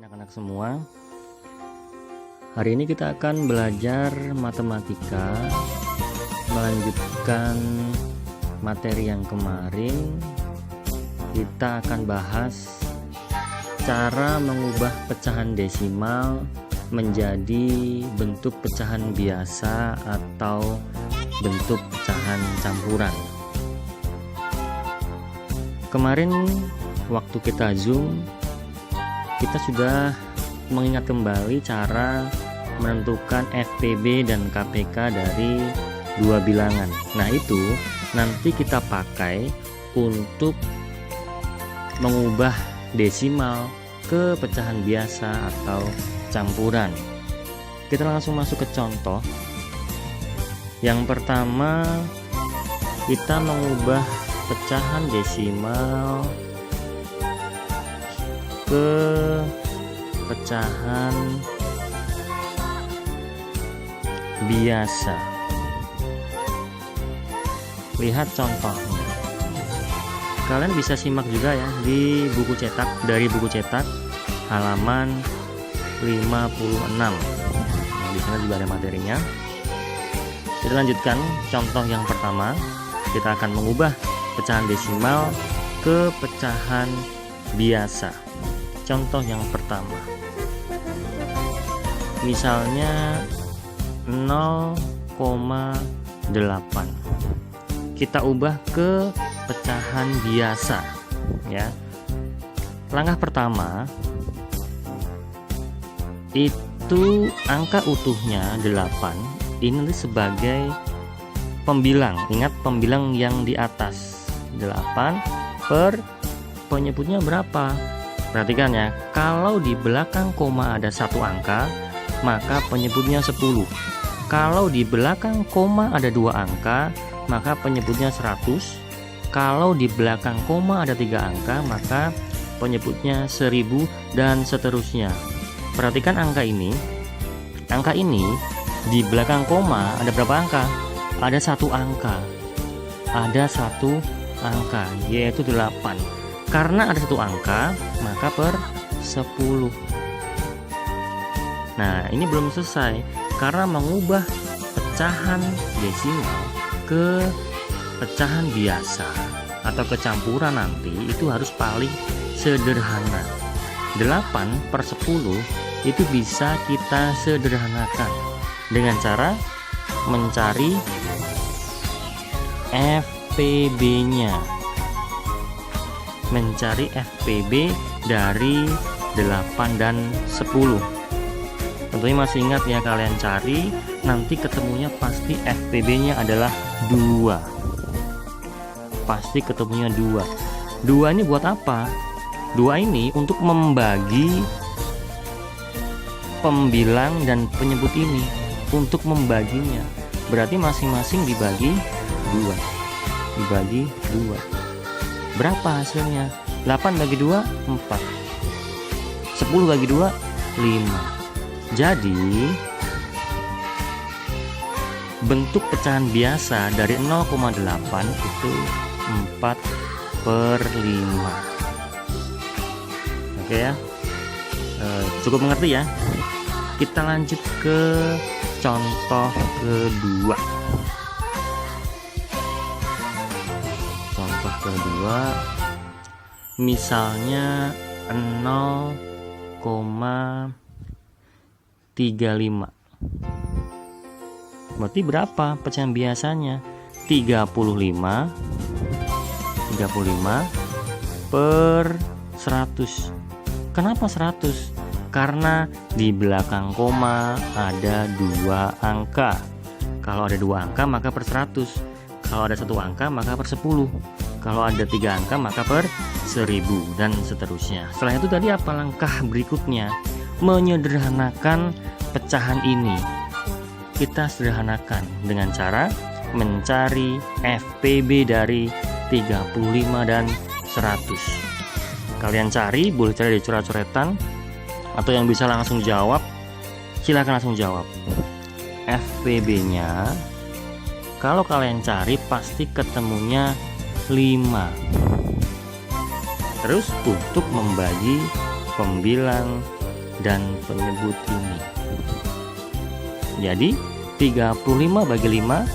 anak-anak semua. Hari ini kita akan belajar matematika, melanjutkan materi yang kemarin. Kita akan bahas cara mengubah pecahan desimal menjadi bentuk pecahan biasa atau bentuk pecahan campuran. Kemarin waktu kita Zoom, kita sudah mengingat kembali cara menentukan FPB dan KPK dari dua bilangan. Nah, itu nanti kita pakai untuk mengubah desimal ke pecahan biasa atau campuran. Kita langsung masuk ke contoh. Yang pertama, kita mengubah pecahan desimal ke pecahan biasa. Lihat contohnya. Kalian bisa simak juga ya di buku cetak, dari buku cetak halaman 56. Di sana juga ada materinya. Kita lanjutkan contoh yang pertama. Kita akan mengubah pecahan desimal ke pecahan biasa. Contoh yang pertama, misalnya 0,8. Kita ubah ke pecahan biasa ya. Langkah pertama, itu angka utuhnya 8 ini nanti sebagai pembilang. Ingat pembilang yang di atas 8 per penyebutnya berapa. Perhatikan ya, kalau di belakang koma ada satu angka, maka penyebutnya 10. Kalau di belakang koma ada dua angka, maka penyebutnya 100. Kalau di belakang koma ada 3 angka, maka penyebutnya 1000 dan seterusnya. Perhatikan angka ini. Angka ini di belakang koma ada berapa angka? Ada satu angka. Ada satu angka, yaitu 8. Karena ada satu angka, maka per 10. Nah, ini belum selesai. Karena mengubah pecahan desimal ke pecahan biasa atau kecampuran nanti, itu harus paling sederhana. 8 per 10 itu bisa kita sederhanakan dengan cara mencari FPB-nya. Mencari FPB dari 8 dan 10. Tentunya masih ingat ya, kalian cari, nanti ketemunya pasti FPB-nya adalah 2. Pasti ketemunya 2. 2 ini buat apa? 2 ini untuk membagi pembilang dan penyebut ini, untuk membaginya. Berarti masing-masing dibagi 2. Dibagi 2. Berapa hasilnya? 8 bagi 2, 4. 10 bagi 2, 5. Jadi bentuk pecahan biasa dari 0,8 itu 4 per 5. Oke ya, cukup mengerti ya. Kita lanjut ke contoh kedua. Contoh kedua, misalnya 0,35. Berarti berapa pecahan biasanya? 35 per 100. Kenapa 100? Karena di belakang koma ada 2 angka. Kalau ada 2 angka maka per 100. Kalau ada 1 angka maka per 10. Kalau ada 3 angka maka per 1000 dan seterusnya. Setelah itu tadi apa langkah berikutnya? Menyederhanakan pecahan ini. Kita sederhanakan dengan cara mencari FPB dari 35 dan 100. Kalian cari, boleh cari di coret-coretan, atau yang bisa langsung jawab, silakan langsung jawab. FPB-nya kalau kalian cari pasti ketemunya 5. Terus untuk membagi pembilang dan penyebut ini. Jadi 35 bagi 5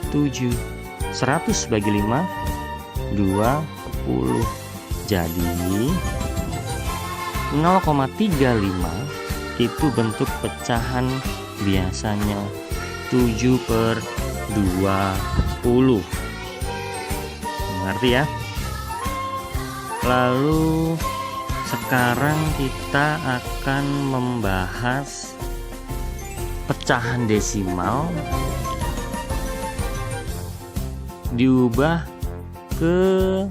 7, 100 bagi 5 20. Jadi 0,35 itu bentuk pecahan biasanya 7/20. Mengerti ya? Lalu sekarang kita akan membahas pecahan desimal diubah ke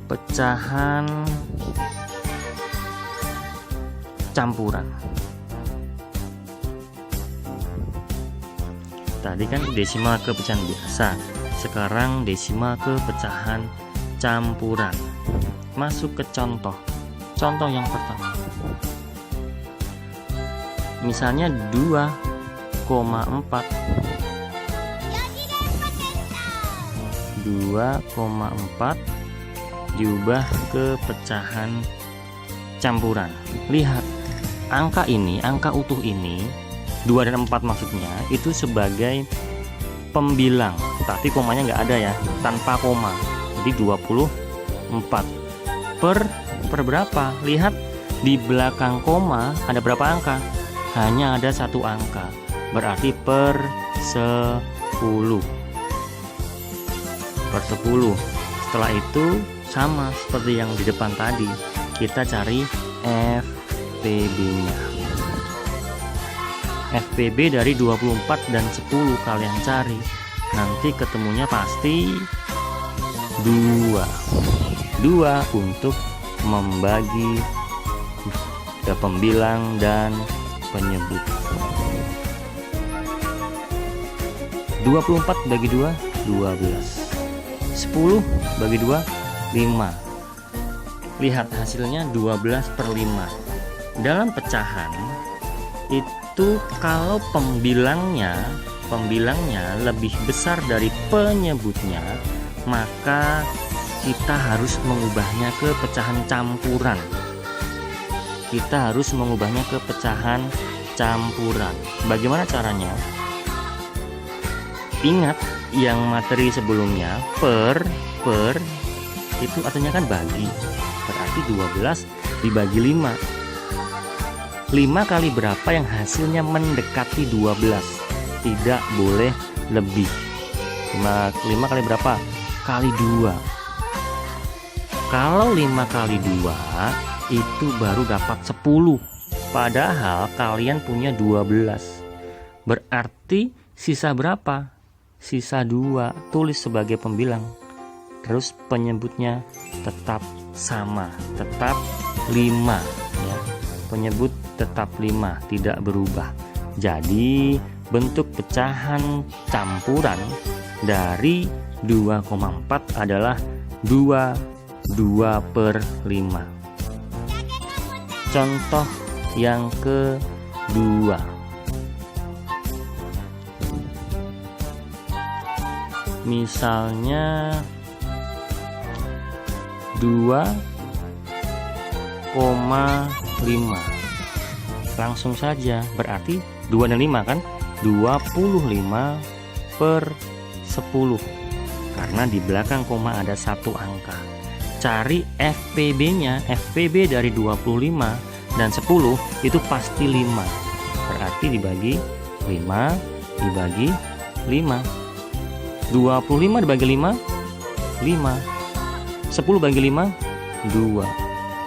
pecahan campuran. Tadi kan desimal ke pecahan biasa, sekarang desimal ke pecahan campuran. Masuk ke contoh yang pertama. Misalnya 2,4 diubah ke pecahan campuran. Lihat, angka ini, angka utuh ini 2 dan 4 maksudnya itu sebagai pembilang, tapi komanya nggak ada ya, tanpa koma. Jadi 24 per berapa? Lihat, di belakang koma ada berapa angka? Hanya ada 1 angka, berarti per 10. Setelah itu sama seperti yang di depan tadi, kita cari FPB-nya. FPB dari 24 dan 10 kalian cari, nanti ketemunya pasti 2 untuk membagi ke pembilang dan penyebut. 24 bagi 2 12, 10 bagi 2 5. Lihat hasilnya 12/5. Dalam pecahan itu kalau pembilangnya lebih besar dari penyebutnya, maka kita harus mengubahnya ke pecahan campuran. Bagaimana caranya? Ingat yang materi sebelumnya, per itu artinya kan bagi, berarti 12 dibagi 5. 5 kali berapa yang hasilnya mendekati 12, tidak boleh lebih. 5 kali berapa? Kali 2. Kalau 5 kali 2 itu baru dapat 10, padahal kalian punya 12. Berarti sisa berapa? Sisa 2, tulis sebagai pembilang. Terus penyebutnya tetap sama, tetap 5 ya. Penyebut tetap 5, tidak berubah. Jadi bentuk pecahan campuran dari 2,4 adalah 2/5. Contoh yang kedua. Misalnya 2,5. Langsung saja, berarti 2 dan 5 kan? 25/10. Karena di belakang koma ada 1 angka. Cari FPB-nya. FPB dari 25 dan 10 itu pasti 5. Berarti dibagi 5 dibagi 5. 25 dibagi 5 5. 10 bagi 5 2.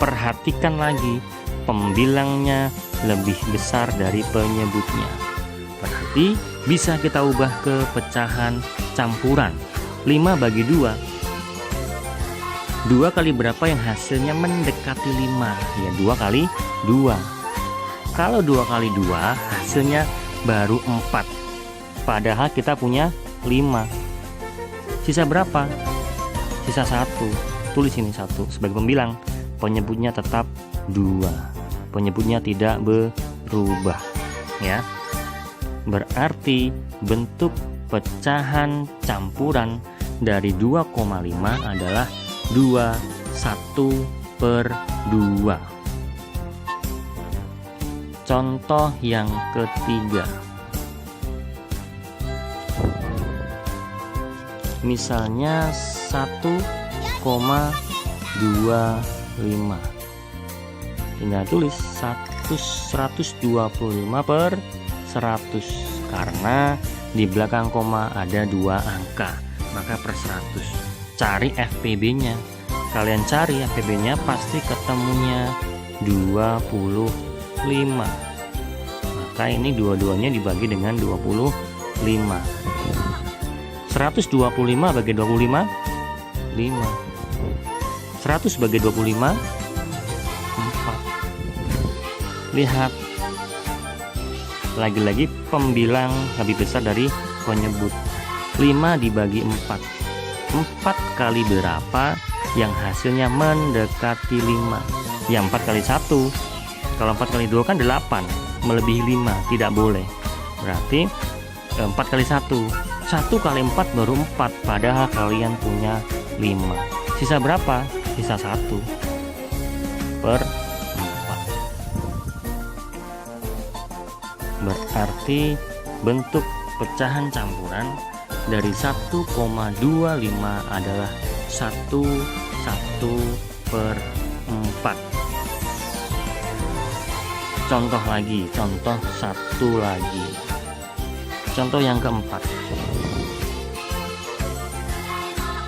Perhatikan lagi, pembilangnya lebih besar dari penyebutnya. Berarti bisa kita ubah ke pecahan campuran. 5 bagi 2. 2 kali berapa yang hasilnya mendekati 5? Ya 2 kali 2. Kalau 2 kali 2 hasilnya baru 4. Padahal kita punya 5. Sisa berapa? Sisa 1. Tulis ini 1 sebagai pembilang. Penyebutnya tetap 2. Penyebutnya tidak berubah ya. Berarti bentuk pecahan campuran dari 2,5 adalah 21/2. Contoh yang ketiga, misalnya 1,25. Tinggal tulis 125 per 100, karena di belakang koma ada 2 angka, maka per 100. Cari FPB-nya. Kalian cari FPB-nya, pasti ketemunya 25. Maka ini dua-duanya dibagi dengan 25. 125 bagi 25, 5. 100 bagi 25, 4. Lihat, lagi-lagi pembilang lebih besar dari penyebut. 5 dibagi 4. 4 kali berapa yang hasilnya mendekati 5? Ya 4 kali 1. Kalau 4 kali 2 kan 8, melebihi 5, tidak boleh. Berarti 4 kali 1. 1 kali 4 baru 4, padahal kalian punya 5. Sisa berapa? Sisa 1 per 4. Berarti bentuk pecahan campuran dari 1,25 adalah 1 per 4. Contoh lagi, contoh satu lagi. Contoh yang keempat.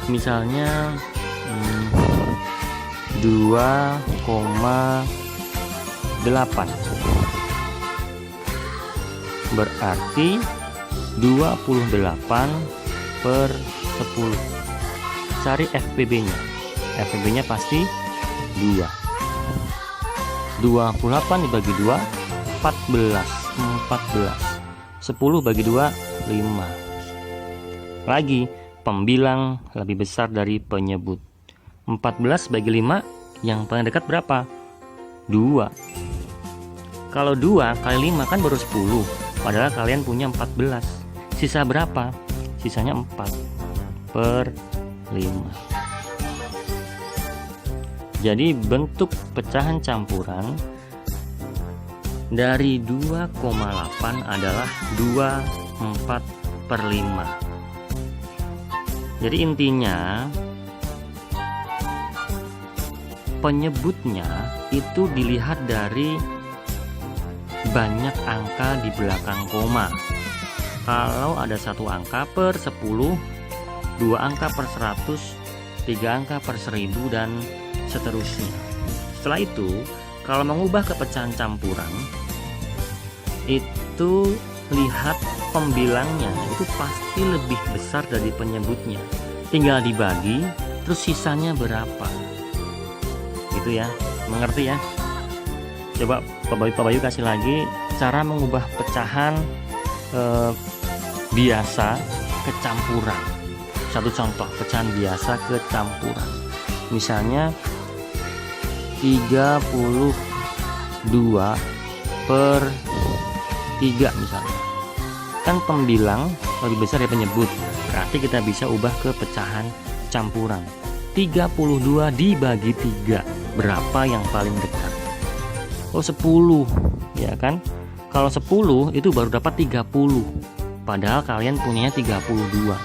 Misalnya 2,8. Berarti 28 per 10. Cari FPB-nya. FPB-nya pasti 2. 28 dibagi 2, 14. 10 bagi 2, 5. Lagi, pembilang lebih besar dari penyebut. 14 bagi 5, yang paling dekat berapa? 2. Kalau 2 kali 5 kan baru 10, padahal kalian punya 14. Sisa berapa? Sisanya 4 per 5. Jadi bentuk pecahan campuran dari 2,8 adalah 24 per 5. Jadi intinya penyebutnya itu dilihat dari banyak angka di belakang koma. Kalau ada 1 angka per 10, 2 angka per 100, 3 angka per 1000, dan seterusnya. Setelah itu, kalau mengubah ke pecahan campuran, itu lihat pembilangnya itu pasti lebih besar dari penyebutnya. Tinggal dibagi, terus sisanya berapa. Gitu ya, mengerti ya? Coba Pak Bayu kasih lagi cara mengubah pecahan biasa ke campuran. Satu contoh pecahan biasa ke campuran. Misalnya 32 per 3 misalnya. Kan pembilang lebih besar dari penyebut, berarti kita bisa ubah ke pecahan campuran. 32 dibagi 3, berapa yang paling dekat? Oh 10, ya kan? Kalau 10 itu baru dapat 30, padahal kalian punyanya 32.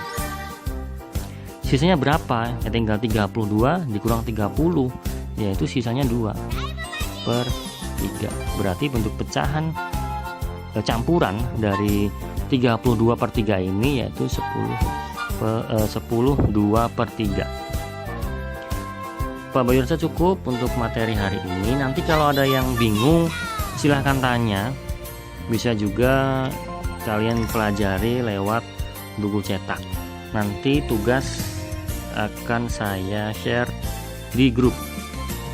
Sisanya berapa? Ya tinggal 32 dikurang 30, yaitu sisanya 2 per 3. Berarti bentuk pecahan campuran dari 32 per 3 ini yaitu 10 2 per 3. Pak Bayu rasa cukup untuk materi hari ini. Nanti kalau ada yang bingung silahkan tanya. Bisa juga kalian pelajari lewat buku cetak. Nanti tugas akan saya share di grup.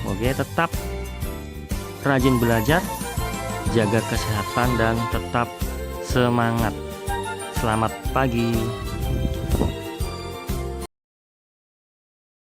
Oke, tetap rajin belajar, jaga kesehatan, dan tetap semangat. Selamat pagi.